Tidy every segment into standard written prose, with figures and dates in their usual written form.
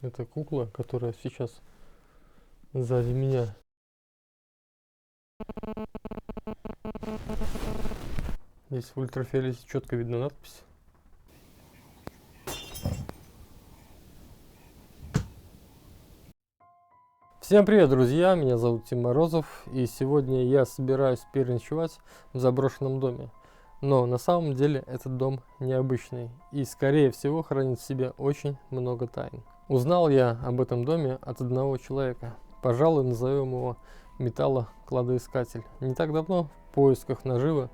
Это кукла, которая сейчас сзади меня. Здесь в ультрафиолете четко видно надпись. Всем привет, друзья! Меня зовут Тим Морозов, и сегодня я собираюсь переночевать в заброшенном доме. Но на самом деле этот дом необычный и, скорее всего, хранит в себе очень много тайн. Узнал я об этом доме от одного человека. Пожалуй, назовем его металлокладоискатель. Не так давно в поисках наживы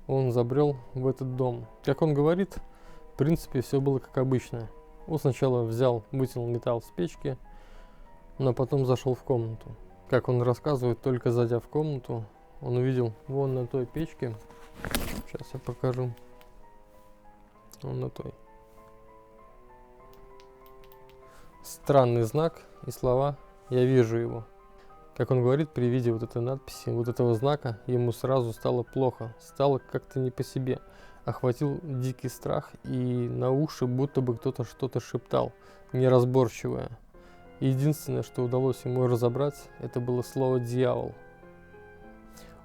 он забрел в этот дом. Как он говорит, в принципе, все было как обычно. Он сначала вытянул металл с печки, но потом зашел в комнату. Как он рассказывает, только зайдя в комнату, он увидел вон на той печке, сейчас я покажу, вон на той, странный знак и слова «Я вижу его». Как он говорит, при виде вот этой надписи, вот этого знака, ему сразу стало плохо, стало как-то не по себе. Охватил дикий страх, и на уши будто бы кто-то что-то шептал, неразборчивое. Единственное, что удалось ему разобрать, это было слово «дьявол».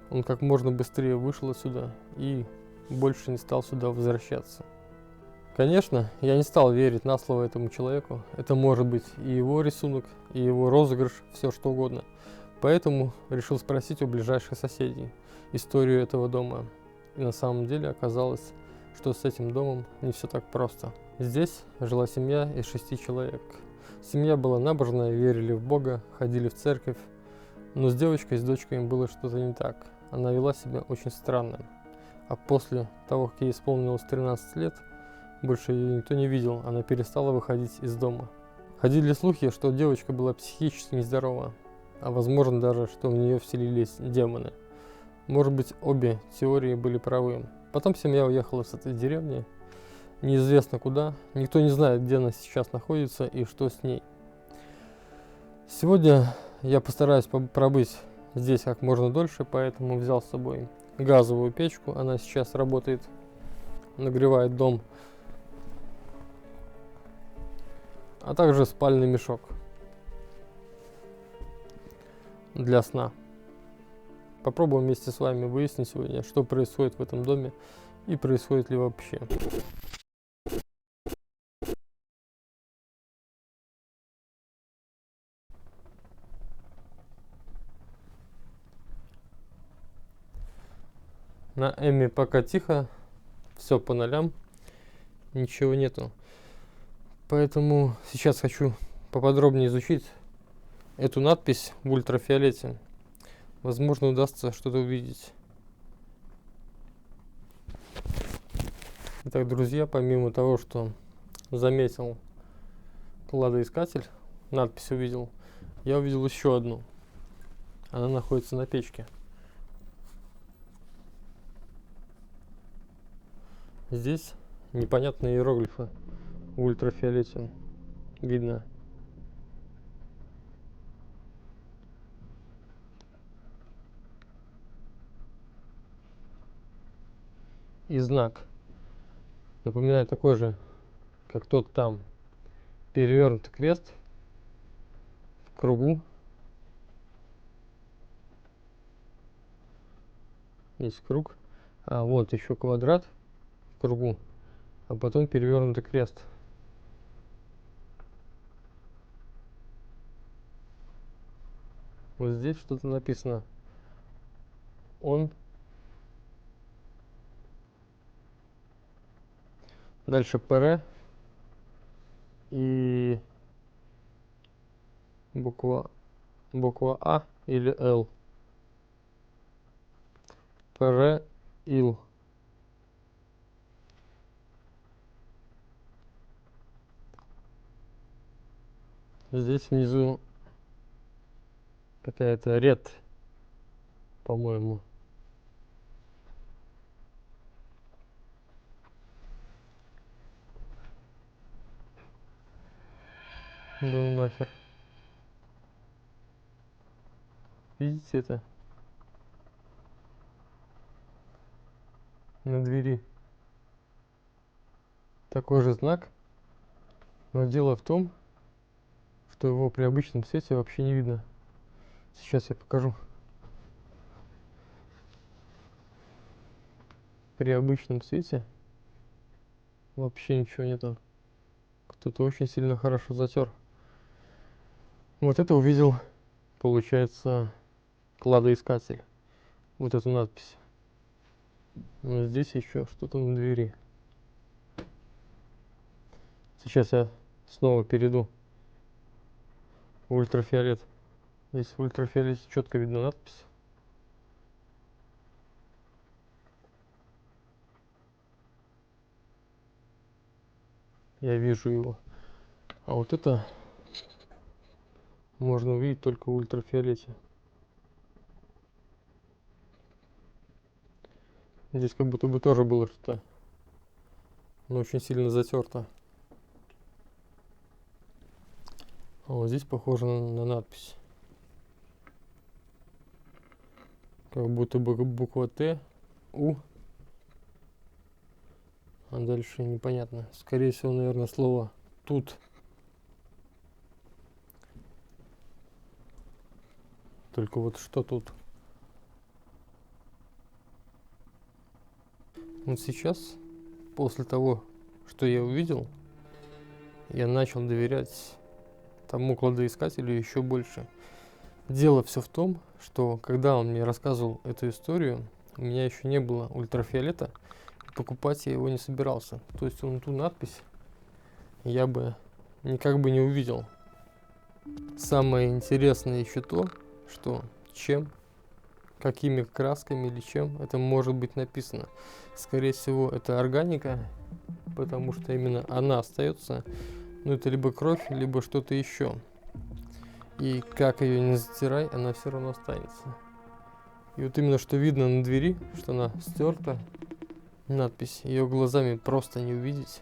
Он как можно быстрее вышел отсюда и больше не стал сюда возвращаться. Конечно, я не стал верить на слово этому человеку. Это может быть и его рисунок, и его розыгрыш, все что угодно. Поэтому решил спросить у ближайших соседей историю этого дома. И на самом деле оказалось, что с этим домом не все так просто. Здесь жила семья из 6 человек. Семья была набожная, верили в Бога, ходили в церковь. Но с девочкой, с дочкой было что-то не так. Она вела себя очень странно. А после того, как ей исполнилось 13 лет, больше ее никто не видел, она перестала выходить из дома. Ходили слухи, что девочка была психически нездорова, а возможно даже, что в нее вселились демоны. Может быть, обе теории были правы. Потом семья уехала с этой деревни, неизвестно куда, никто не знает, где она сейчас находится и что с ней. Сегодня я постараюсь пробыть здесь как можно дольше, поэтому взял с собой газовую печку, она сейчас работает, нагревает дом, а также спальный мешок для сна. Попробуем вместе с вами выяснить сегодня, что происходит в этом доме и происходит ли вообще. На Эми пока тихо, все по нолям, ничего нету. Поэтому сейчас хочу поподробнее изучить эту надпись в ультрафиолете. Возможно, удастся что-то увидеть. Итак, друзья, помимо того, что заметил кладоискатель, надпись увидел, я увидел еще одну. Она находится на печке. Здесь непонятные иероглифы в ультрафиолете видно. И знак напоминает такой же, как тот там. Перевернутый крест в кругу. Есть круг. А вот еще квадрат в кругу. А потом перевернутый крест. Вот здесь что-то написано. Он. Дальше ПР. И буква А или Л. ПР ИЛ. Здесь внизу какая-то ред, по-моему. Ну нахер. Видите это? На двери. Такой же знак. Но дело в том, что его при обычном свете вообще не видно. Сейчас я покажу. При обычном свете вообще ничего нету. Кто-то очень сильно хорошо затер. Вот это увидел, получается, кладоискатель. Вот эту надпись. Но здесь еще что-то на двери. Сейчас я снова перейду в ультрафиолет. Здесь в ультрафиолете четко видно надпись. Я вижу его. А вот это можно увидеть только в ультрафиолете. Здесь как будто бы тоже было что-то, но очень сильно затерто. А вот здесь похоже на надпись. Как будто бы буква Т, У. А дальше непонятно. Скорее всего, наверное, слово тут. Только вот что тут? Вот сейчас, после того, что я увидел, я начал доверять тому кладоискателю еще больше. Дело все в том, что когда он мне рассказывал эту историю, у меня еще не было ультрафиолета, покупать я его не собирался. То есть он ту надпись я бы никак бы не увидел. Самое интересное еще то, что чем, какими красками или чем это может быть написано. Скорее всего, это органика, потому что именно она остается. Ну, это либо кровь, либо что-то еще. И как ее не затирай, она все равно останется. И вот именно что видно на двери, что она стерта, надпись, ее глазами просто не увидеть,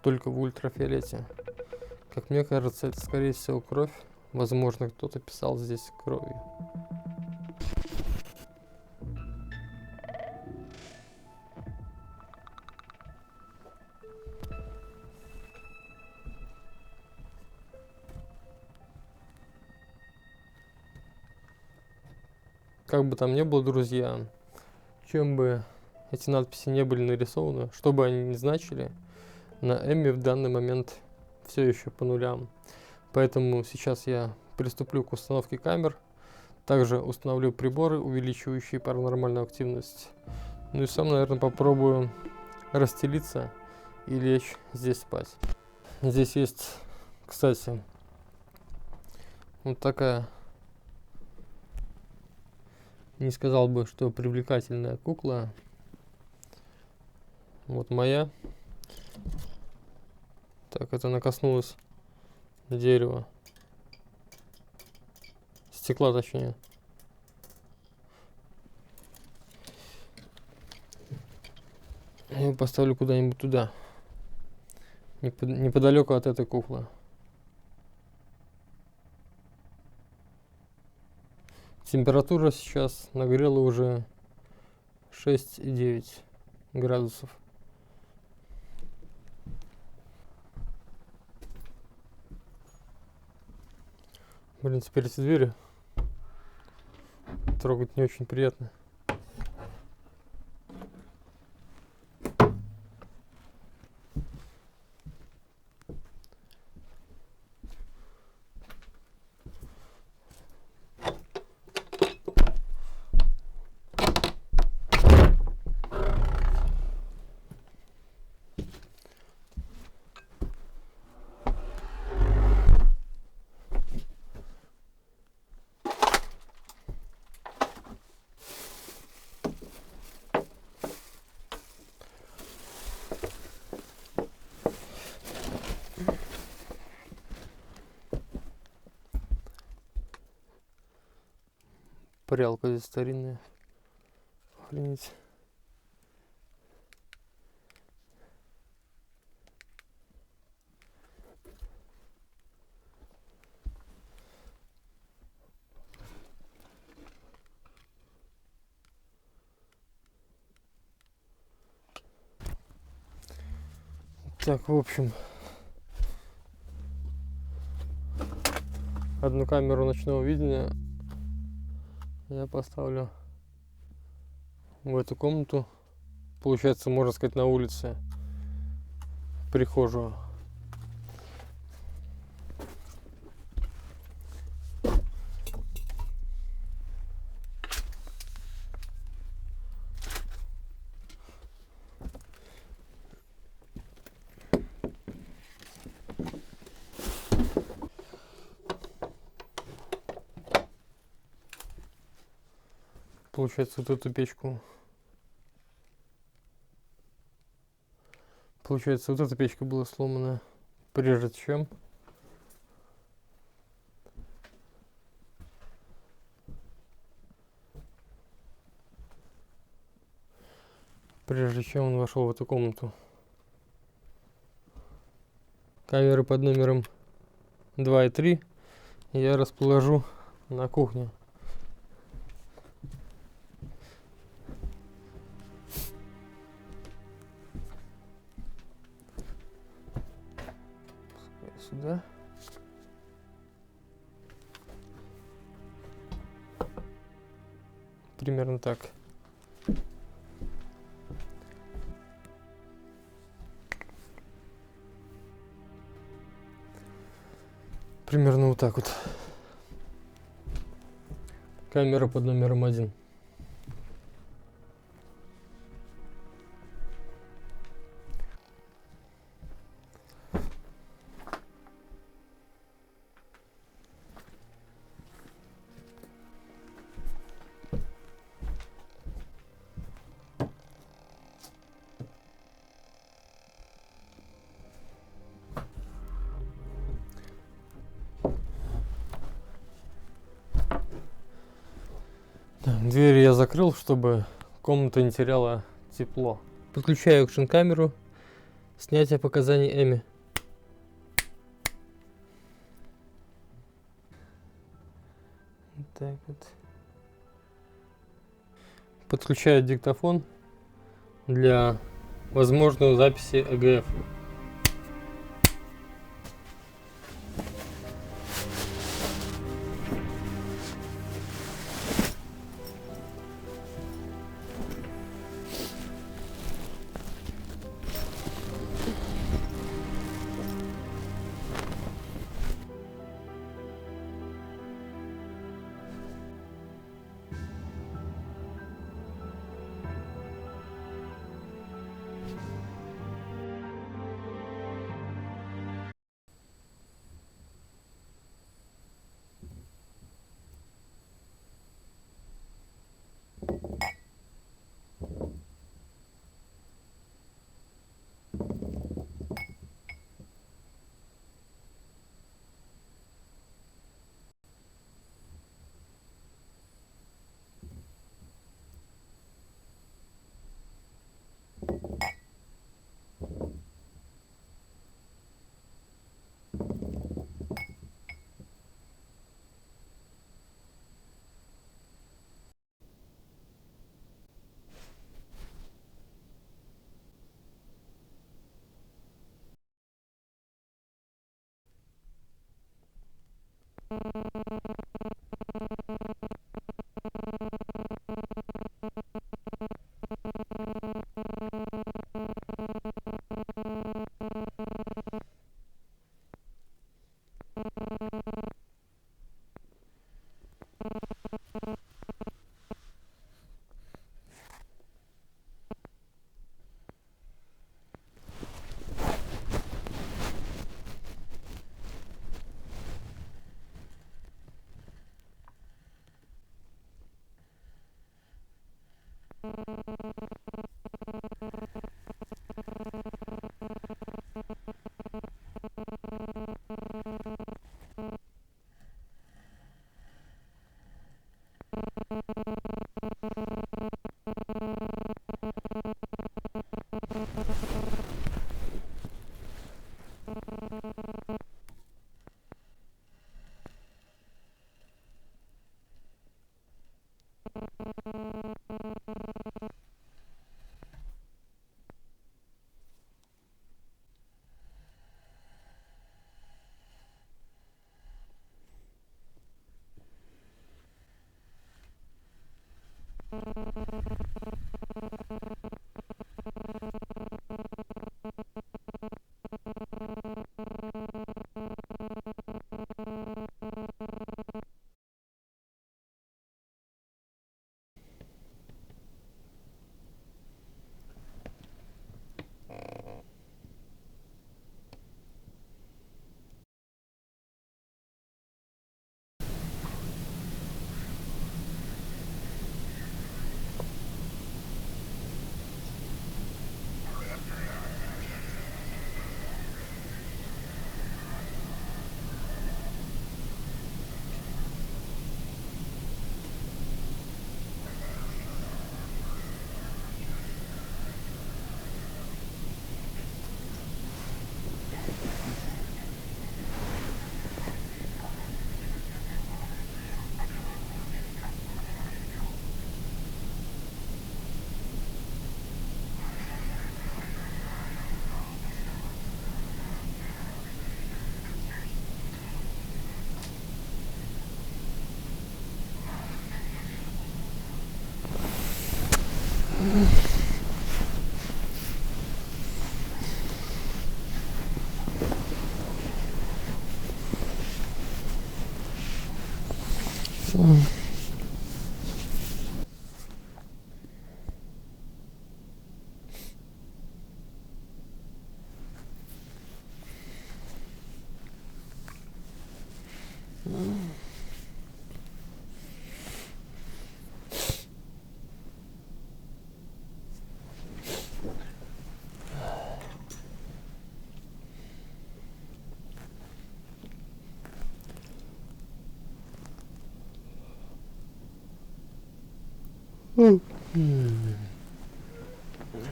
только в ультрафиолете. Как мне кажется, это скорее всего кровь. Возможно, кто-то писал здесь кровью. Как бы там ни было, друзья, чем бы эти надписи не были нарисованы, что бы они ни значили, на Эмми в данный момент все еще по нулям. Поэтому сейчас я приступлю к установке камер. Также установлю приборы, увеличивающие паранормальную активность. Ну и сам, наверное, попробую расстелиться и лечь здесь спать. Здесь есть, кстати, вот такая, не сказал бы, что привлекательная кукла. Вот моя. Так, это она коснулась дерева. Стекла, точнее. Я ее поставлю куда-нибудь туда. Неподалеку от этой куклы. Температура сейчас нагрела уже 6,9 градусов. Блин, теперь эти двери трогать не очень приятно. Прялка здесь старинная. Охренеть. Так, в общем, одну камеру ночного видения я поставлю в эту комнату. Получается, можно сказать, на улице, в прихожую. Получается, вот эту печку. Получается, вот эта печка была сломана прежде чем. Прежде чем он вошел в эту комнату. Камеры под номером 2 и 3 я расположу на кухне. Сюда. Примерно так. Примерно вот так вот. Камера под номером 1. Дверь я закрыл, чтобы комната не теряла тепло. Подключаю экшн-камеру. Снятие показаний Эми. Так вот. Подключаю диктофон для возможной записи ЭГФ.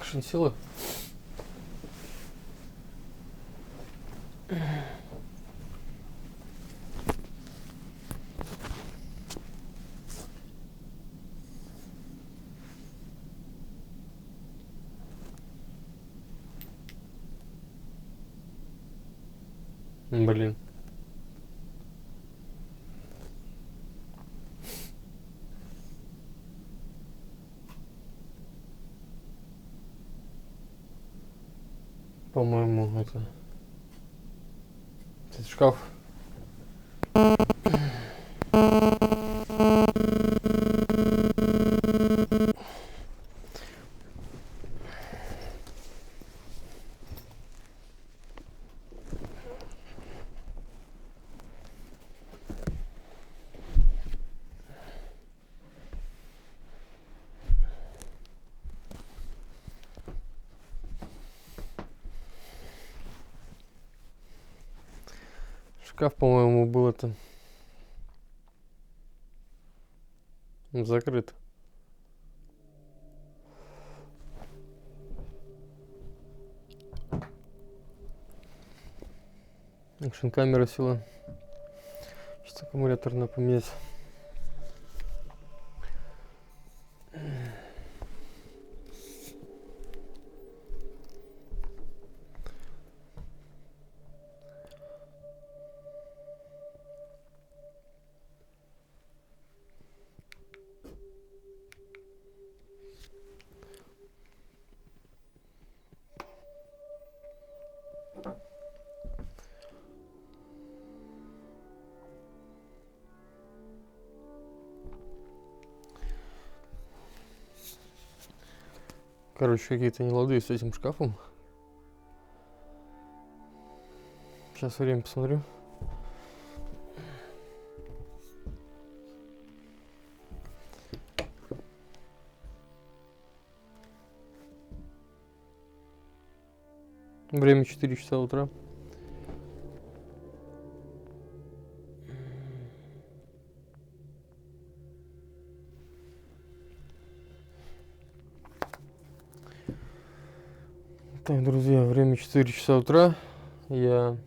Шинсилы. Блин. По-моему, этот шкаф. Шкаф, по-моему, был это закрыт. Экшн камера села. Сейчас аккумулятор надо поменять. Короче, какие-то нелады с этим шкафом. Сейчас время посмотрю. Время 4 часа утра. Так, друзья, время 4 часа утра. Я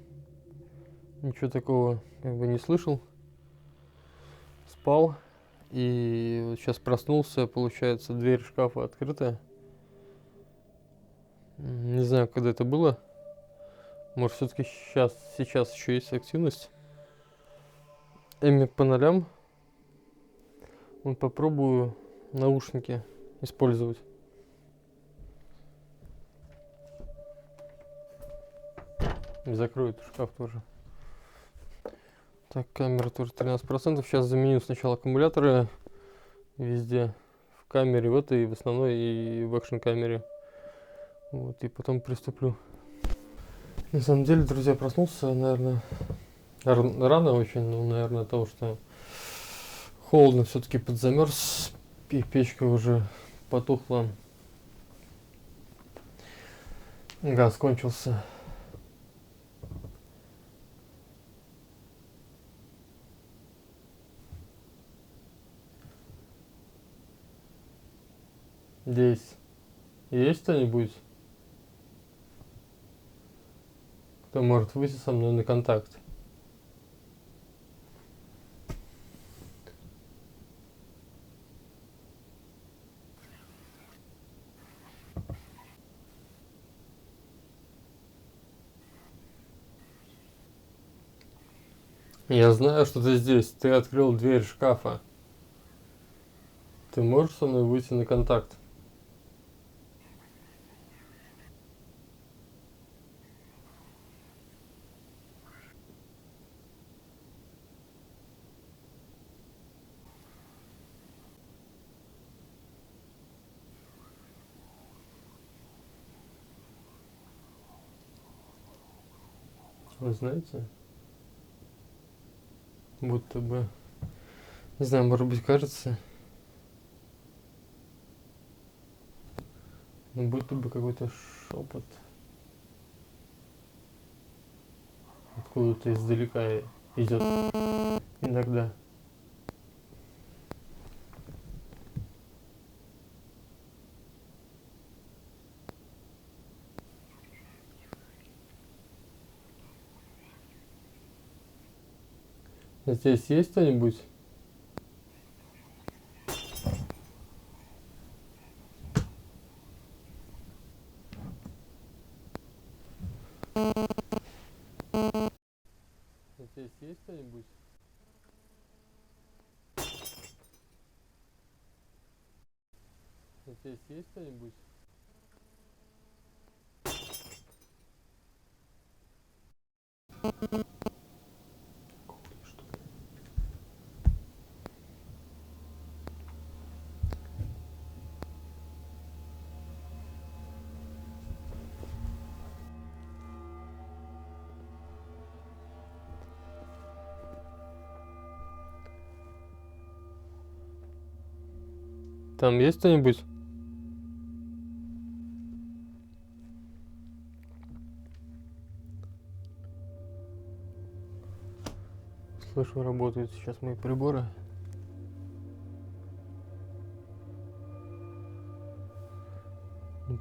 ничего такого как бы не слышал. Спал. И вот сейчас проснулся, получается, дверь шкафа открытая. Не знаю, когда это было. Может, все-таки сейчас еще есть активность. Эми по нолям. Вот попробую наушники использовать. И закрою этот шкаф тоже. Так, камера тоже 13%. Сейчас заменю сначала аккумуляторы везде. В камере, в этой, в основной и в экшн камере. Вот, и потом приступлю. На самом деле, друзья, проснулся, наверное, рано очень, но, наверное, от того, что холодно, все-таки подзамерз, и печка уже потухла. Газ кончился. Здесь есть кто-нибудь, кто может выйти со мной на контакт? Я знаю, что ты здесь. Ты открыл дверь шкафа. Ты можешь со мной выйти на контакт? Вы знаете, будто бы, не знаю, может быть, кажется, но будто бы какой-то шепот откуда-то издалека идет иногда. Здесь есть кто-нибудь? Здесь есть кто-нибудь? Здесь есть кто-нибудь? Там есть кто-нибудь? Слышу, работают сейчас мои приборы.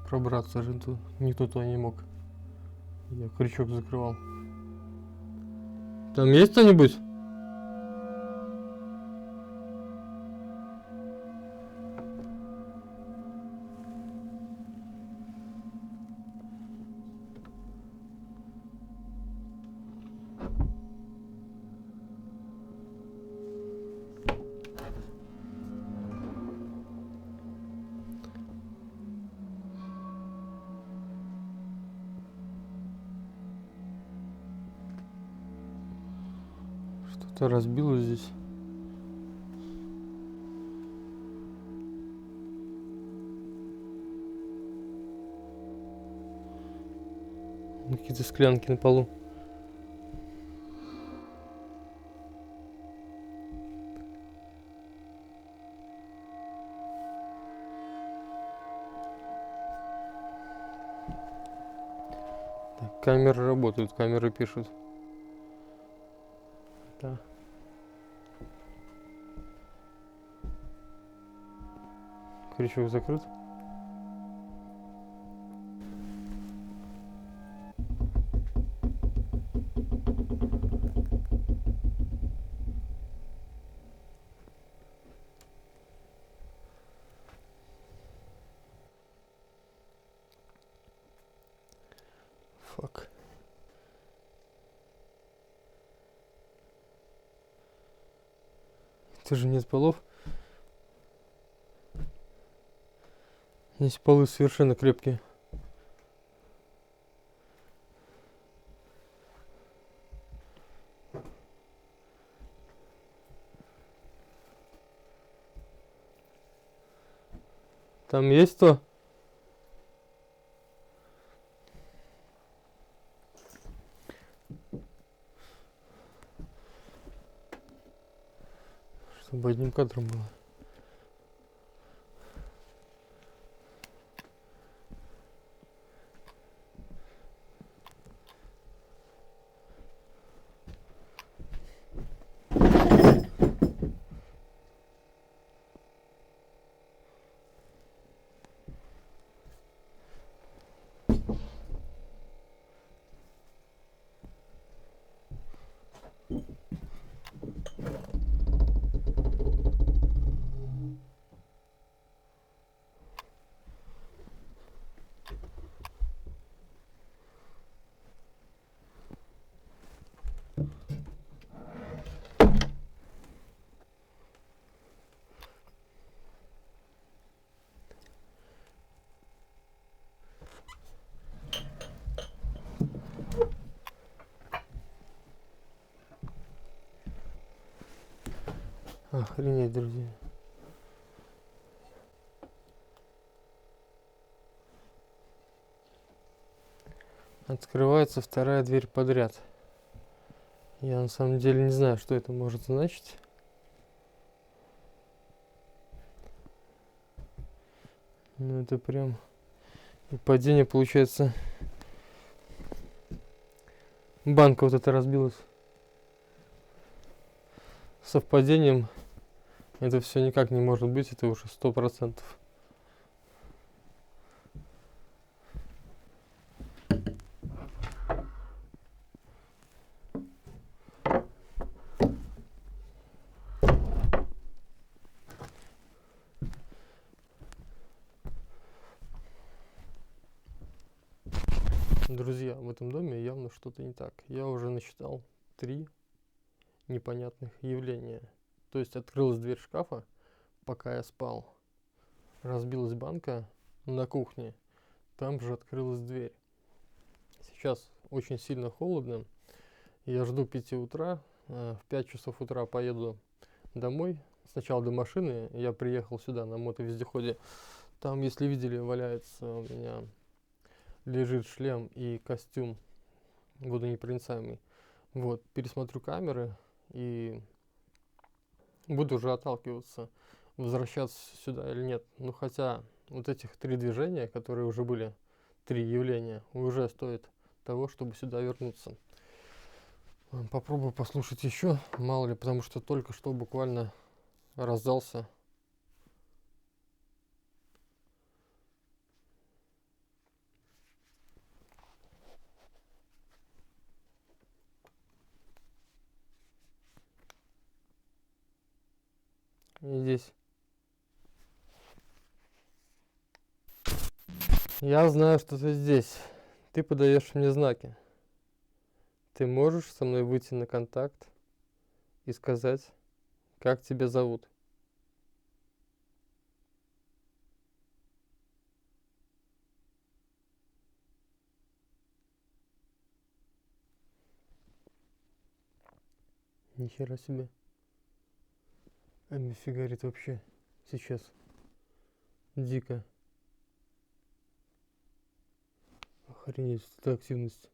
Пробраться же тут никто туда не мог. Я крючок закрывал. Там есть кто-нибудь? Что-то разбилось здесь. Какие-то склянки на полу. Так, камеры работают, камеры пишут. Да. Крючок закрыт. Фак. Это же нет полов. Здесь полы совершенно крепкие. Там есть кто? Чтобы одним кадром было. Охренеть, друзья. Открывается вторая дверь подряд. Я на самом деле не знаю, что это может значить. Ну это прям... И падение получается... Банка вот эта разбилась. Совпадением это все никак не может быть, это уже 100%. Друзья, в этом доме явно что-то не так. Я уже насчитал 3 непонятных явления. То есть открылась дверь шкафа, пока я спал. Разбилась банка на кухне. Там же открылась дверь. Сейчас очень сильно холодно. Я жду 5 утра. В 5 часов утра поеду домой. Сначала до машины. Я приехал сюда на мотовездеходе. Там, если видели, валяется у меня... лежит шлем и костюм водонепроницаемый. Вот, пересмотрю камеры и буду уже отталкиваться, возвращаться сюда или нет. Ну, хотя вот этих 3 движения, которые уже были, 3 явления, уже стоит того, чтобы сюда вернуться. Попробую послушать еще, мало ли, потому что только что буквально раздался. И здесь. Я знаю, что ты здесь. Ты подаешь мне знаки. Ты можешь со мной выйти на контакт и сказать, как тебя зовут? Нихера себе. Эми фигарит вообще сейчас. Дико. Охренеть, это активность.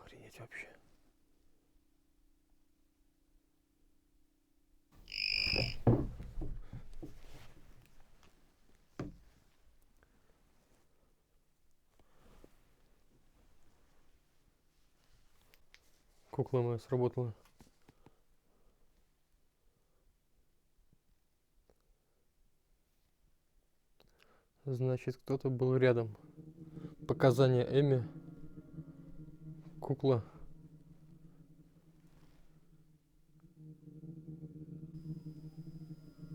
Охренеть вообще. Кукла моя сработала. Значит, кто-то был рядом. Показания Эми. Кукла.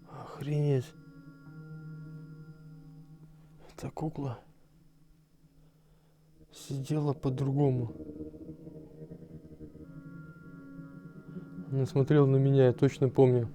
Охренеть. Эта кукла сидела по-другому. Она смотрела на меня, я точно помню.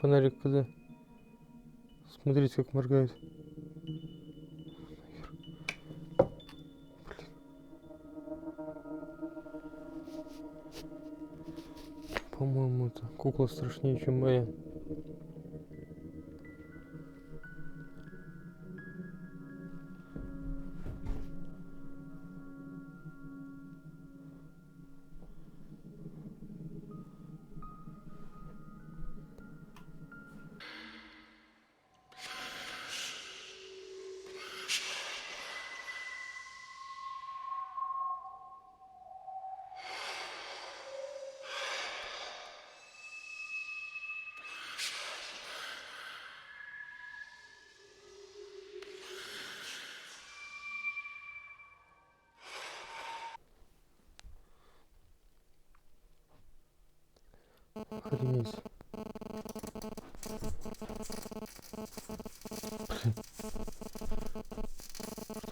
Фонарик куда? Смотрите, как моргает. По-моему, это кукла страшнее, чем моя. Охренеть.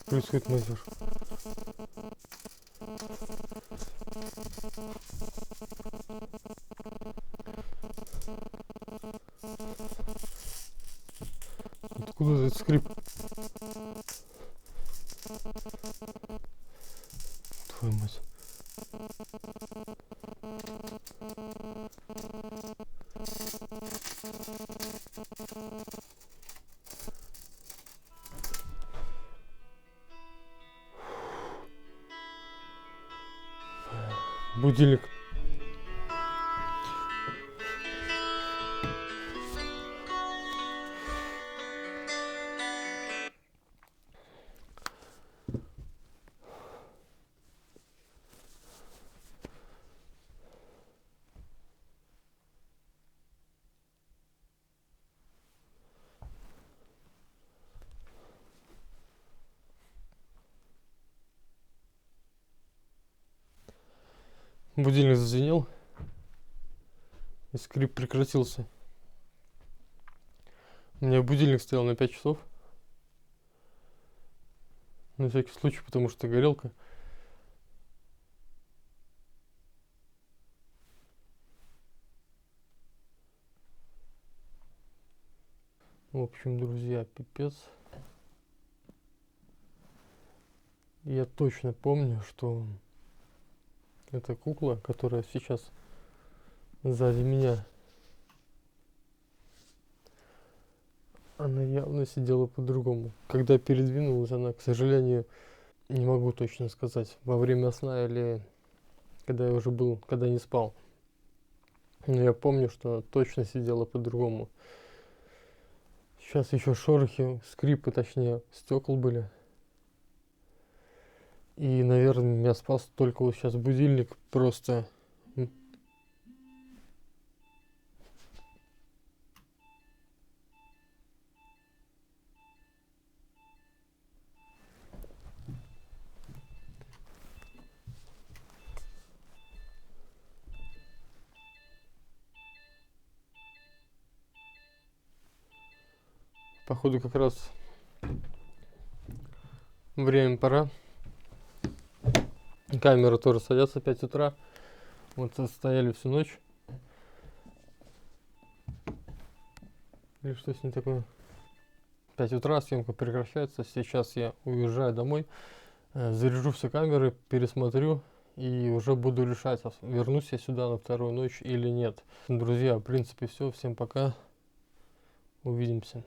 Происходит, мазер. Откуда этот скрип? Твою мать. Будильник. Будильник зазвенел, и скрип прекратился. У меня будильник стоял на 5 часов. На всякий случай, потому что горелка. В общем, друзья, пипец. Я точно помню, что эта кукла, которая сейчас сзади меня, она явно сидела по-другому. Когда передвинулась, она, к сожалению, не могу точно сказать, во время сна или когда я уже был, когда не спал. Но я помню, что она точно сидела по-другому. Сейчас еще шорохи, скрипы, точнее, стекол были. И, наверное, меня спас только вот сейчас будильник. Просто походу как раз время пора. Камеры тоже садятся в 5 утра. Вот стояли всю ночь. Или что с ней такое? 5 утра, съемка прекращается. Сейчас я уезжаю домой. Заряжу все камеры, пересмотрю. И уже буду решать, вернусь я сюда на вторую ночь или нет. Друзья, в принципе все. Всем пока. Увидимся.